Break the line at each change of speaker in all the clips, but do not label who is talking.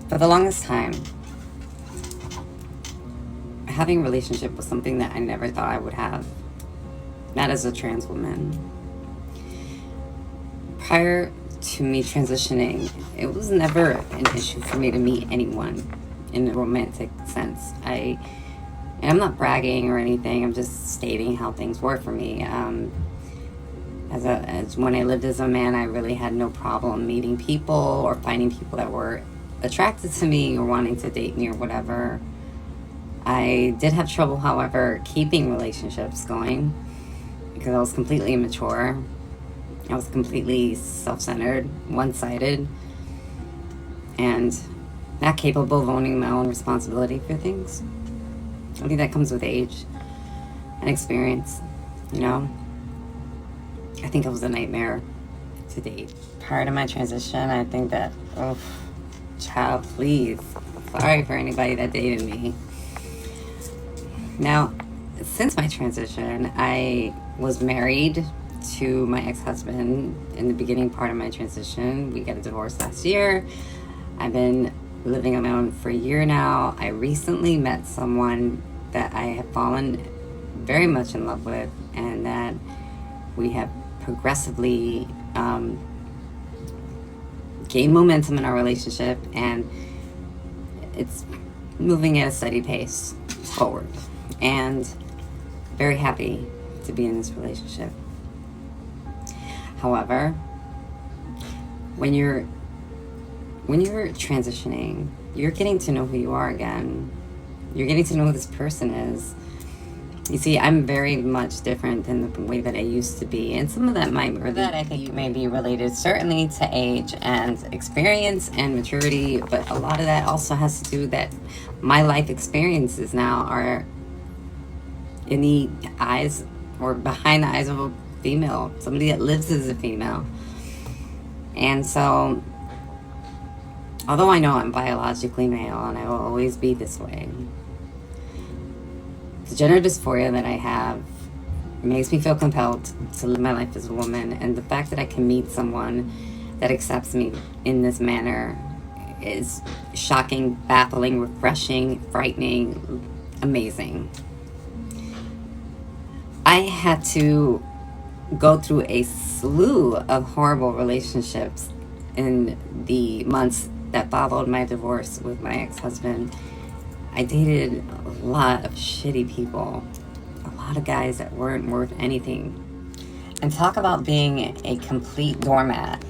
For the longest time, having a relationship was something that I never thought I would have, not as a trans woman. Prior to me transitioning, it was never an issue for me to meet anyone in a romantic sense. And I'm not bragging or anything, I'm just stating how things were for me. As when I lived as a man, I really had no problem meeting people or finding people that were attracted to me or wanting to date me or whatever. I did have trouble, however, keeping relationships going because I was completely immature. I was completely self-centered, one-sided, and not capable of owning my own responsibility for things. I think that comes with age and experience, you know? I think it was a nightmare to date. Prior to my transition, I think that, oh, child, please. Sorry for anybody that dated me. Now, since my transition, I was married to my ex-husband in the beginning part of my transition. We got a divorce last year. I've been living on my own for a year now. I recently met someone that I have fallen very much in love with, and that we have progressively gained momentum in our relationship, and it's moving at a steady pace forward, and very happy to be in this relationship. However, when you're transitioning, you're getting to know who you are again. You're getting to know who this person is. You see, I'm very much different than the way that I used to be, and some of that I think may be related certainly to age and experience and maturity, but a lot of that also has to do that my life experiences now are in the eyes or behind the eyes of a female, somebody that lives as a female. And so, although I know I'm biologically male and I will always be this way, the gender dysphoria that I have makes me feel compelled to live my life as a woman, and the fact that I can meet someone that accepts me in this manner is shocking, baffling, refreshing, frightening, amazing. I had to go through a slew of horrible relationships in the months that followed my divorce with my ex-husband. I dated a lot of shitty people, a lot of guys that weren't worth anything. And talk about being a complete doormat.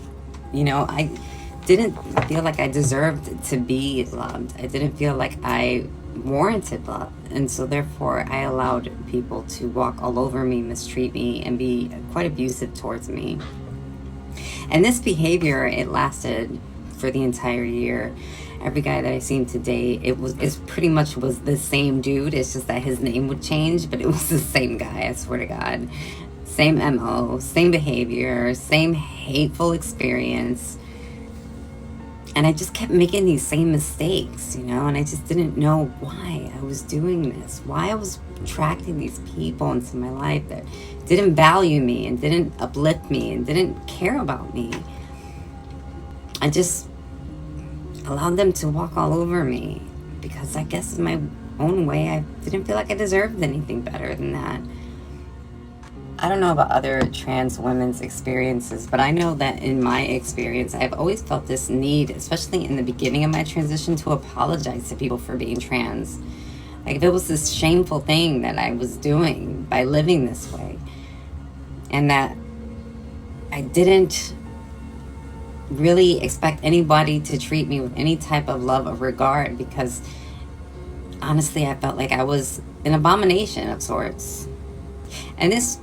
You know, I didn't feel like I deserved to be loved. I didn't feel like I warranted love. And so therefore I allowed people to walk all over me, mistreat me, and be quite abusive towards me. And this behavior, it lasted for the entire year. Every guy that I seemed to date, it pretty much was the same dude. It's just that his name would change, but it was the same guy, I swear to God. Same MO, same behavior, same hateful experience. And I just kept making these same mistakes, you know, and I just didn't know why I was doing this, why I was attracting these people into my life that didn't value me and didn't uplift me and didn't care about me. I just allowed them to walk all over me because I guess in my own way, I didn't feel like I deserved anything better than that. I don't know about other trans women's experiences, but I know that in my experience, I've always felt this need, especially in the beginning of my transition, to apologize to people for being trans. Like if it was this shameful thing that I was doing by living this way, and that I didn't really expect anybody to treat me with any type of love or regard, because honestly, I felt like I was an abomination of sorts. And this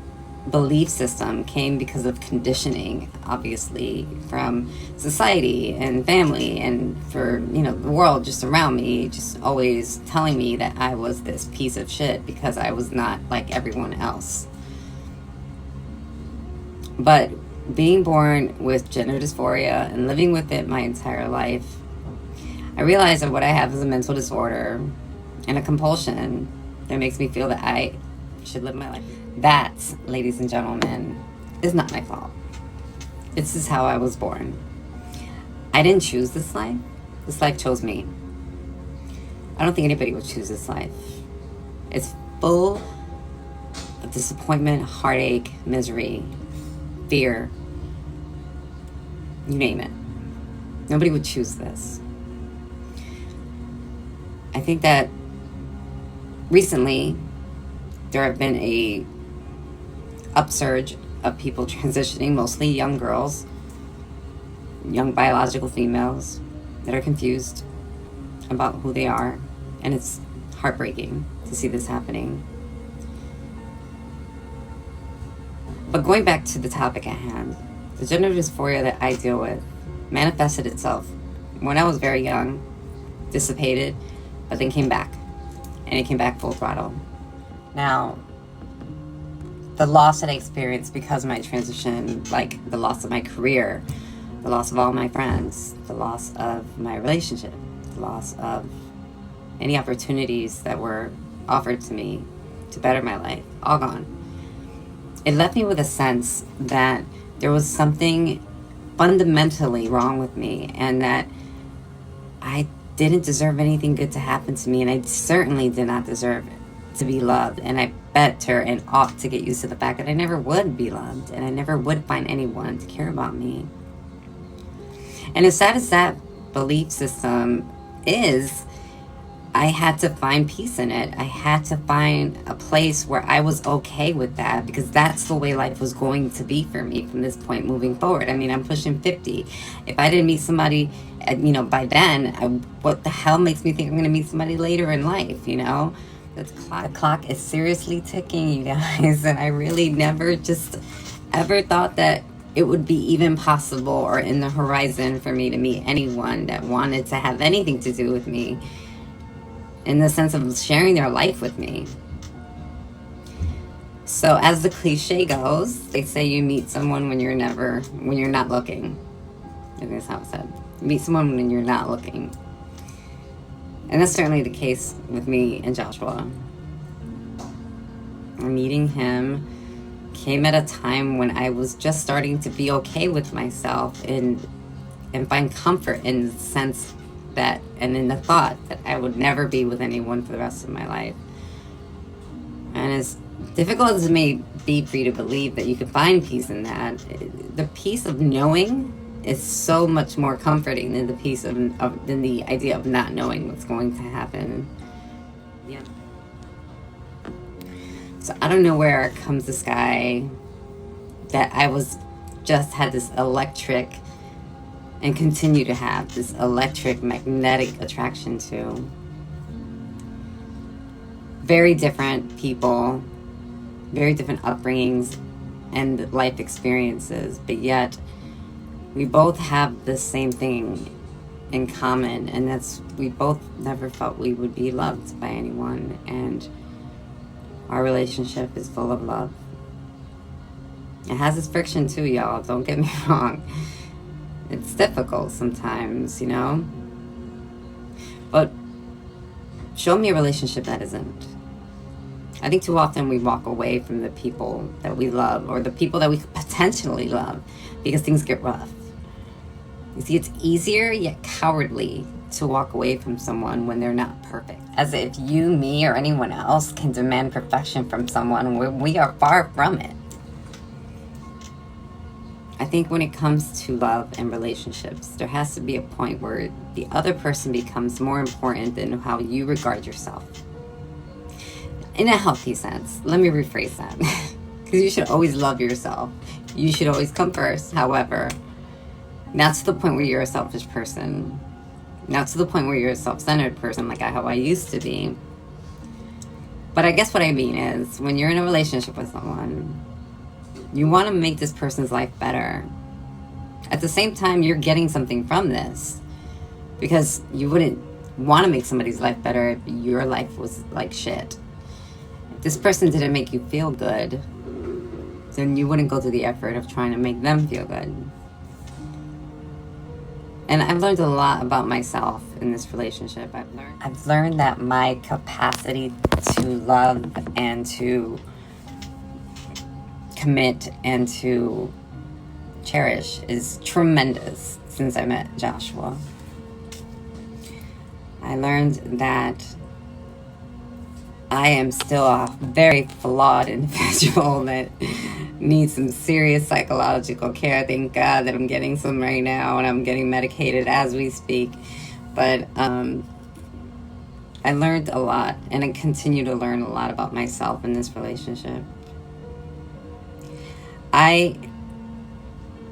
belief system came because of conditioning, obviously, from society and family, and for, you know, the world just around me, just always telling me that I was this piece of shit because I was not like everyone else. But being born with gender dysphoria and living with it my entire life, I realized that what I have is a mental disorder and a compulsion that makes me feel that I should live my life. That, ladies and gentlemen, is not my fault. This is how I was born. I didn't choose this life. This life chose me. I don't think anybody would choose this life. It's full of disappointment, heartache, misery, fear, you name it. Nobody would choose this. I think that recently there have been a upsurge of people transitioning, mostly young girls, young biological females that are confused about who they are, and it's heartbreaking to see this happening. But going back to the topic at hand, the gender dysphoria that I deal with manifested itself when I was very young, dissipated, but then came back, and it came back full throttle. Now, the loss that I experienced because of my transition, like the loss of my career, the loss of all my friends, the loss of my relationship, the loss of any opportunities that were offered to me to better my life, all gone. It left me with a sense that there was something fundamentally wrong with me, and that I didn't deserve anything good to happen to me, and I certainly did not deserve to be loved. And I better and ought to get used to the fact that I never would be loved, and I never would find anyone to care about me. And as sad as that belief system is, I had to find peace in it. I had to find a place where I was okay with that, because that's the way life was going to be for me from this point moving forward. I mean, I'm pushing 50. If I didn't meet somebody, by then, what the hell makes me think I'm going to meet somebody later in life, The clock is seriously ticking, you guys. And I really never just ever thought that it would be even possible or in the horizon for me to meet anyone that wanted to have anything to do with me, in the sense of sharing their life with me. So as the cliche goes, they say you meet someone when you're not looking. I think that's how it's said. You meet someone when you're not looking. And that's certainly the case with me and Joshua. Meeting him came at a time when I was just starting to be okay with myself and find comfort in the sense that, and in the thought that I would never be with anyone for the rest of my life. And as difficult as it may be for you to believe that you can find peace in that, the peace of knowing is so much more comforting than the peace than the idea of not knowing what's going to happen. Yeah. So I don't know where comes this guy that I had this electric, and continue to have this electric magnetic attraction to. Very different people, very different upbringings and life experiences, but yet we both have the same thing in common, and that's we both never felt we would be loved by anyone, and our relationship is full of love. It has its friction too, y'all, don't get me wrong. It's difficult sometimes, but show me a relationship that isn't. I think too often we walk away from the people that we love, or the people that we could potentially love, because things get rough. You see, it's easier yet cowardly to walk away from someone when they're not perfect. As if you, me, or anyone else can demand perfection from someone when we are far from it. I think when it comes to love and relationships, there has to be a point where the other person becomes more important than how you regard yourself. In a healthy sense. Let me rephrase that. Because you should always love yourself. You should always come first. However, not to the point where you're a selfish person. Not to the point where you're a self-centered person like how I used to be. But I guess what I mean is, when you're in a relationship with someone, you want to make this person's life better. At the same time, you're getting something from this, because you wouldn't want to make somebody's life better if your life was like shit. If this person didn't make you feel good, then you wouldn't go through the effort of trying to make them feel good. And I've learned a lot about myself in this relationship. I've learned that my capacity to love and to commit and to cherish is tremendous since I met Joshua. I learned that I am still a very flawed individual that needs some serious psychological care. Thank God that I'm getting some right now, and I'm getting medicated as we speak. But I learned a lot, and I continue to learn a lot about myself in this relationship. I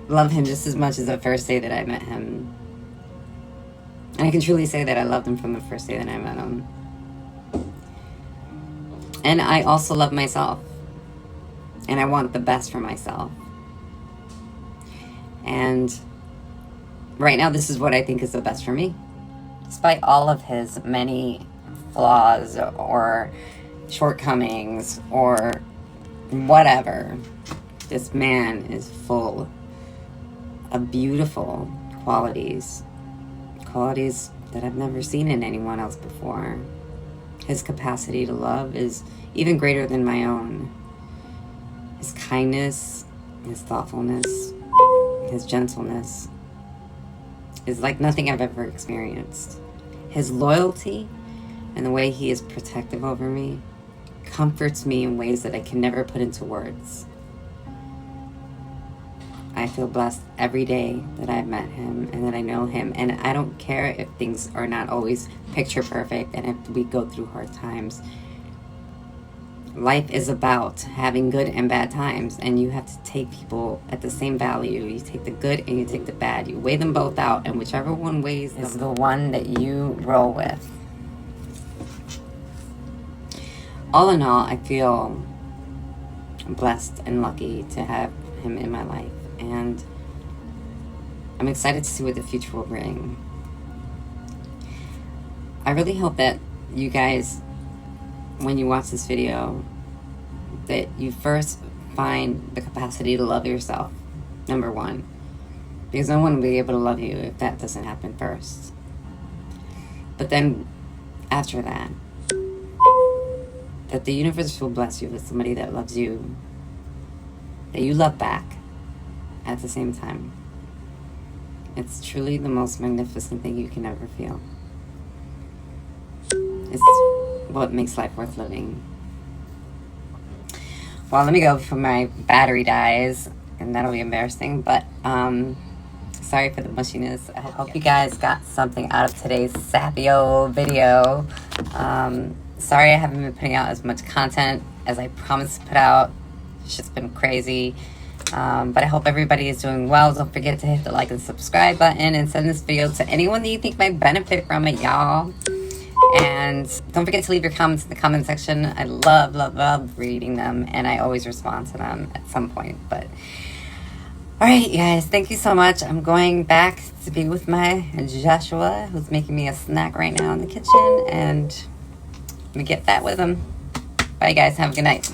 love him just as much as the first day that I met him. And I can truly say that I loved him from the first day that I met him. And I also love myself. And I want the best for myself. And right now, this is what I think is the best for me. Despite all of his many flaws or shortcomings or whatever, this man is full of beautiful qualities that I've never seen in anyone else before. His capacity to love is even greater than my own. His kindness, his thoughtfulness, his gentleness is like nothing I've ever experienced. His loyalty and the way he is protective over me comforts me in ways that I can never put into words. I feel blessed every day that I've met him and that I know him. And I don't care if things are not always picture perfect and if we go through hard times. Life is about having good and bad times, and you have to take people at the same value. You take the good and you take the bad. You weigh them both out, and whichever one weighs is the one that you roll with. All in all, I feel blessed and lucky to have him in my life. And I'm excited to see what the future will bring. I really hope that you guys, when you watch this video, that you first find the capacity to love yourself, number one. Because no one will be able to love you if that doesn't happen first. But then, after that the universe will bless you with somebody that loves you, that you love back at the same time. It's truly the most magnificent thing you can ever feel. It's what makes life worth living. Well, let me go before my battery dies, and that'll be embarrassing, but sorry for the mushiness. I hope you guys got something out of today's Sapio video. Sorry I haven't been putting out as much content as I promised to put out. It's just been crazy. But I hope everybody is doing well. Don't forget to hit the like and subscribe button and send this video to anyone that you think might benefit from it, y'all. And don't forget to leave your comments in the comment section. I love reading them, and I always respond to them at some point. But all right, you guys, thank you so much. I'm going back to be with my Joshua, who's making me a snack right now in the kitchen, and I'm gonna get that with him. Bye, guys. Have a good night.